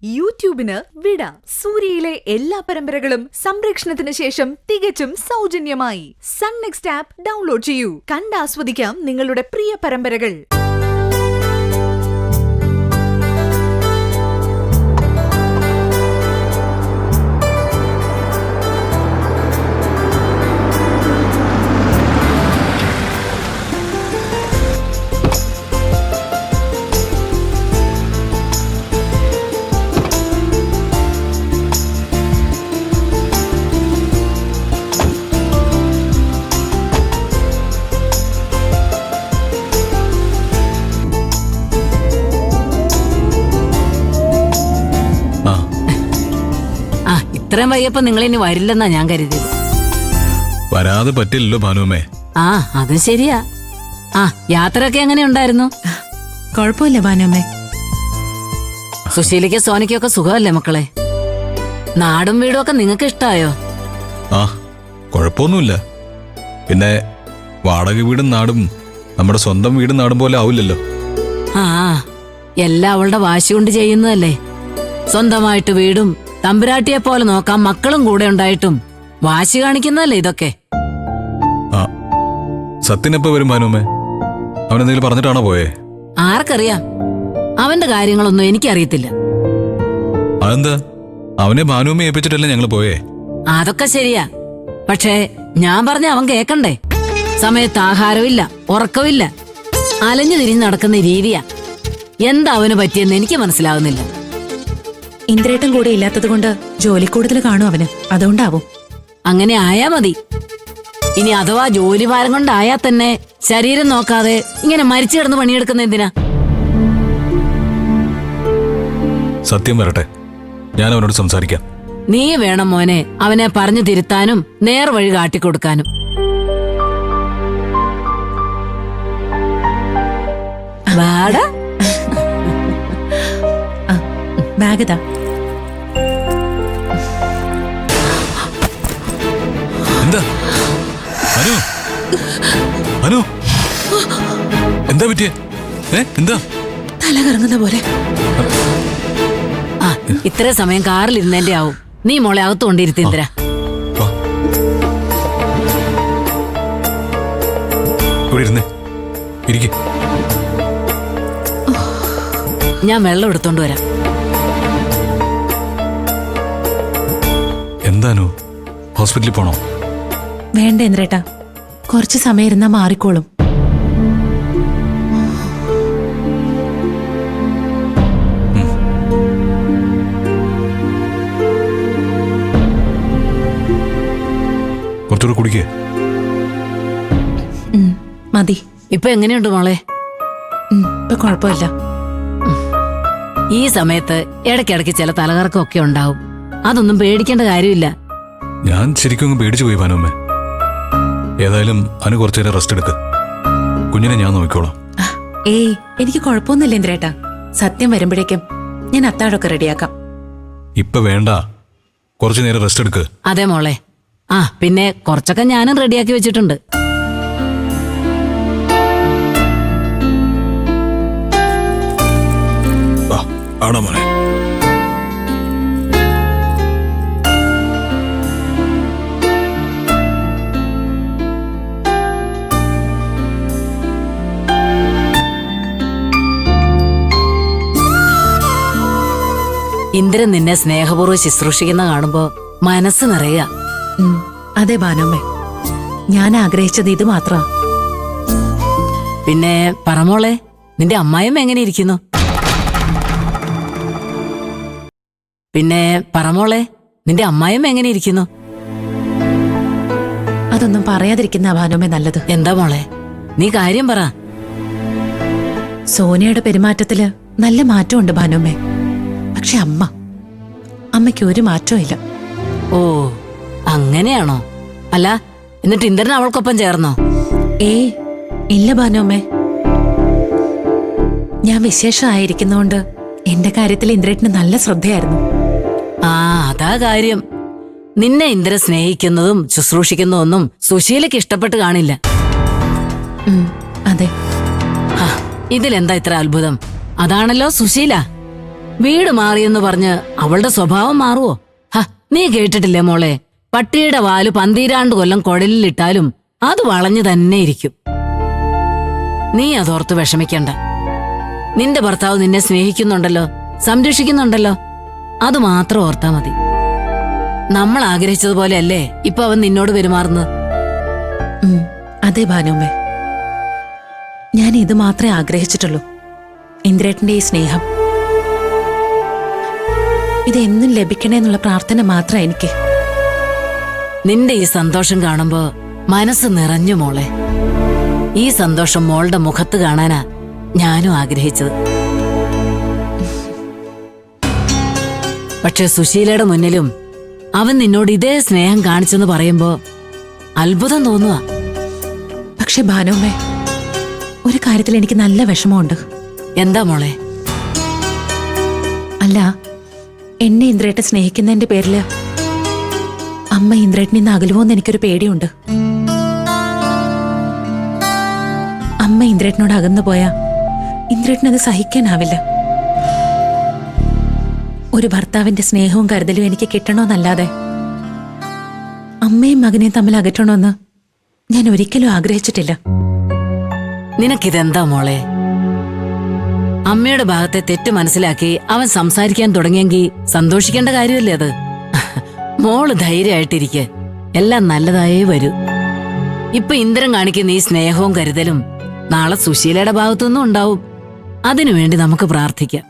യൂട്യൂബിന് വിട. സൂര്യയിലെ എല്ലാ പരമ്പരകളും സംരക്ഷണത്തിന് ശേഷം തികച്ചും സൗജന്യമായി സൺ നെക്സ്റ്റ് ആപ്പ് ഡൗൺലോഡ് ചെയ്യൂ. കണ്ടാസ്വദിക്കാം നിങ്ങളുടെ പ്രിയ പരമ്പരകൾ. ഇത്രയും വൈകപ്പോ നിങ്ങൾ ഇനി വരില്ലെന്നാ ഞാൻ കരുതിയത്. വരാതെ പറ്റില്ലല്ലോ ഭാനുമേ. അത് ശരിയാ. യാത്രയൊക്കെ എങ്ങനെ ഉണ്ടായിരുന്നു? കുഴപ്പമില്ല ഭാനുമേ. സുശീലയ്ക്ക് സോനിക്കൊക്കെ സുഖമല്ലേ മക്കളെ? നാടും വീടും ഒക്കെ നിങ്ങൾക്ക് ഇഷ്ടായോ? കുഴപ്പമൊന്നുമില്ല. പിന്നെ വാടക വീടും നാടും നമ്മുടെ സ്വന്തം വീടും നാടും പോലെ ആവില്ലല്ലോ. എല്ലാം അവളുടെ വാശി കൊണ്ട് ചെയ്യുന്നതല്ലേ. സ്വന്തമായിട്ട് വീടും തമ്പുരാട്ടിയെ പോലെ നോക്കാൻ മക്കളും കൂടെ ഉണ്ടായിട്ടും വാശി കാണിക്കുന്നതല്ലേ ഇതൊക്കെ. സത്യനെപ്പോ വരും ഭാനുമേ? അവനെന്തെങ്കിലും പറഞ്ഞിട്ടാണോ പോയേ? ആർക്കറിയാം, അവന്റെ കാര്യങ്ങളൊന്നും എനിക്കറിയത്തില്ല. അതെന്താ? അവനെ ഭാനുമേ ഏൽപ്പിച്ചിട്ടല്ലേ ഞങ്ങൾ പോയേ? അതൊക്കെ ശരിയാ, പക്ഷേ ഞാൻ പറഞ്ഞ അവൻ കേക്കണ്ടേ. സമയത്ത് ആഹാരമില്ല, ഉറക്കമില്ല, അലഞ്ഞു തിരിഞ്ഞ് നടക്കുന്ന രീതിയാ. എന്താ അവന് പറ്റിയെന്ന് എനിക്ക് മനസ്സിലാവുന്നില്ല. ഇന്ദ്രേട്ടൻ കൂടെ ഇല്ലാത്തത് കൊണ്ട് ജോലി കൂടുതൽ കാണും അവന്, അതുകൊണ്ടാവും. അങ്ങനെ ആയാ മതി. ഇനി അഥവാ ജോലി ഭാരം കൊണ്ടായാ തന്നെ ശരീരം നോക്കാതെ ഇങ്ങനെ മരിച്ചു കിടന്ന് പണിയെടുക്കുന്ന എന്തിനാ? സത്യം വരട്ടെ, ഞാൻ അവനോട് സംസാരിക്കാം. നീ വേണം മോനെ അവനെ പറഞ്ഞു തിരുത്താനും നേർവഴി കാട്ടിക്കൊടുക്കാനും. വാടാ, ബാഗതാ. എന്താ അനു? അനു, എന്താ പറ്റിയേ? എന്താ? തല കറങ്ങുന്ന പോലെ. ഇത്ര സമയം കാറിൽ ഇരുന്നേന്റെ ആവും. നീ മോളെ അകത്തുകൊണ്ടിരുത്തി എന്തിനാ? ഞാൻ വെള്ളം എടുത്തോണ്ട് വരാം. എന്താനു, ഹോസ്പിറ്റലിൽ പോണോ? വേണ്ട ഇന്ദ്രേട്ടാ, കുറച്ച് സമയം ഇരുന്നാ മാറിക്കോളും. കുറച്ചുകൂടെ കുടിക്കേ. മതി. ഇപ്പൊ എങ്ങനെയുണ്ട് മോളെ? ഇപ്പൊ കുഴപ്പമില്ല. ഈ സമയത്ത് ഇടയ്ക്കിടയ്ക്ക് ചില തലകറക്കമൊക്കെ ഉണ്ടാവും. അതൊന്നും പേടിക്കേണ്ട കാര്യമില്ല. ഞാൻ ശരിക്കും പേടിച്ചു പോയി ഭാനുമേ. ഏതായാലും അനു കുറച്ചു നേരം റെസ്റ്റ് എടുക്ക്. കുഞ്ഞിനെ ഞാൻ നോക്കിക്കോളാം. ഏയ്, എനിക്ക് കുഴപ്പമൊന്നുമില്ല ഇന്ദ്രേട്ടാ. സത്യം വരുമ്പോഴേക്കും ഞാൻ അത്താഴമൊക്കെ റെഡിയാക്കാം. ഇപ്പൊ വേണ്ട, കുറച്ചു നേരം റെസ്റ്റ് എടുക്ക്. അതെ മോളെ. പിന്നെ കുറച്ചൊക്കെ ഞാനും റെഡിയാക്കി വെച്ചിട്ടുണ്ട്. ആണോ മോനെ? ഇന്ദ്രൻ നിന്നെ സ്നേഹപൂർവ്വം ശുശ്രൂഷിക്കുന്ന കാണുമ്പോ മനസ്സ് നിറയുക. അതെ ഭാനുമേ, ഞാൻ ആഗ്രഹിച്ചത് ഇത് മാത്രമാ. പിന്നെ പറമോളെ, നിന്റെ അമ്മായിയമ്മ എങ്ങനെ ഇരിക്കുന്നു? പിന്നെ പറമോളെ, നിന്റെ അമ്മായിയമ്മ എങ്ങനെ ഇരിക്കുന്നു? അതൊന്നും പറയാതിരിക്കുന്ന ഭാനുമേ നല്ലത്. എന്താ മോളെ, നീ കാര്യം പറ. സോനിയുടെ പെരുമാറ്റത്തില് നല്ല മാറ്റമുണ്ട് ഭാനുമേ. പക്ഷെ അമ്മയ്ക്ക് ഒരു മാറ്റവും ഇല്ല. ഓ, അങ്ങനെയാണോ? അല്ല, എന്നിട്ട് ഇന്ദ്രൻ അവൾക്കൊപ്പം ചേർന്നോ? ഏയ് ഇല്ല ഭാനുമേ. ഞാൻ വിശേഷമായിരിക്കുന്നോണ്ട് എന്റെ കാര്യത്തിൽ ഇന്ദ്രേട്ടന് നല്ല ശ്രദ്ധയായിരുന്നു. അതാ കാര്യം. നിന്നെ ഇന്ദ്രൻ സ്നേഹിക്കുന്നതും ശുശ്രൂഷിക്കുന്നതൊന്നും സുശീലയ്ക്ക് ഇഷ്ടപ്പെട്ട് കാണില്ല. അതെ. ഇതിലെന്താ ഇത്ര അത്ഭുതം? അതാണല്ലോ സുശീല. വീട് മാറിയെന്ന് പറഞ്ഞ് അവളുടെ സ്വഭാവം മാറുവോ? ഹ, നീ കേട്ടിട്ടില്ലേ മോളെ, പട്ടിയുടെ വാല് 12 കൊല്ലം കുഴലിലിട്ടാലും അത് വളഞ്ഞു തന്നെ ഇരിക്കും. നീ അതോർത്ത് വിഷമിക്കണ്ട. നിന്റെ ഭർത്താവ് നിന്നെ സ്നേഹിക്കുന്നുണ്ടല്ലോ, സംരക്ഷിക്കുന്നുണ്ടല്ലോ, അത് മാത്രം ഓർത്താ മതി. നമ്മൾ ആഗ്രഹിച്ചതുപോലെയല്ലേ ഇപ്പൊ അവൻ നിന്നോട് പെരുമാറുന്നത്. അതെ ഭാനുമ്മേ, ഞാൻ ഇത് മാത്രമേ ആഗ്രഹിച്ചിട്ടുള്ളൂ, ഇന്ദ്രേട്ടന്റെ ഈ സ്നേഹം. ഇതെന്നും ലഭിക്കണേന്നുള്ള പ്രാർത്ഥന മാത്രം എനിക്ക്. നിന്റെ ഈ സന്തോഷം കാണുമ്പോ മനസ്സ് നിറഞ്ഞു മോളെ. ഈ സന്തോഷം മോളുടെ മുഖത്ത് കാണാനാ ഞാനും ആഗ്രഹിച്ചത്. പക്ഷെ സുശീലയുടെ മുന്നിലും അവൻ നിന്നോട് ഇതേ സ്നേഹം കാണിച്ചെന്ന് പറയുമ്പോ അത്ഭുതം തോന്നുക. പക്ഷെ ഭാനുമ്മേ, ഒരു കാര്യത്തിൽ എനിക്ക് നല്ല വിഷമമുണ്ട്. എന്താ മോളെ? അല്ല, എന്നെ ഇന്ദ്രേട്ടൻ സ്നേഹിക്കുന്നതിന്റെ പേരില് അമ്മ ഇന്ദ്രേട്ടനിൽ നിന്ന് അകലുമോന്ന് എനിക്കൊരു പേടിയുണ്ട്. അമ്മ ഇന്ദ്രേട്ടനോട് അകന്നു പോയാ ഇന്ദ്രേട്ടനത് സഹിക്കാനാവില്ല. ഒരു ഭർത്താവിന്റെ സ്നേഹവും കരുതലും എനിക്ക് കിട്ടണോന്നല്ലാതെ അമ്മയും മകനെയും തമ്മിൽ അകറ്റണോന്ന് ഞാൻ ഒരിക്കലും ആഗ്രഹിച്ചിട്ടില്ല. നിനക്കിതെന്താ മോളെ? അമ്മയുടെ ഭാഗത്തെ തെറ്റ് മനസ്സിലാക്കി അവൻ സംസാരിക്കാൻ തുടങ്ങിയെങ്കിൽ സന്തോഷിക്കേണ്ട കാര്യമല്ലേ അത്? മോള് ധൈര്യമായിട്ടിരിക്കെ, എല്ലാം നല്ലതായേ വരൂ. ഇപ്പൊ ഇന്ദ്രൻ കാണിക്കുന്ന ഈ സ്നേഹവും കരുതലും നാളെ സുശീലയുടെ ഭാഗത്തുനിന്നും ഉണ്ടാവും. അതിനുവേണ്ടി നമുക്ക് പ്രാർത്ഥിക്കാം.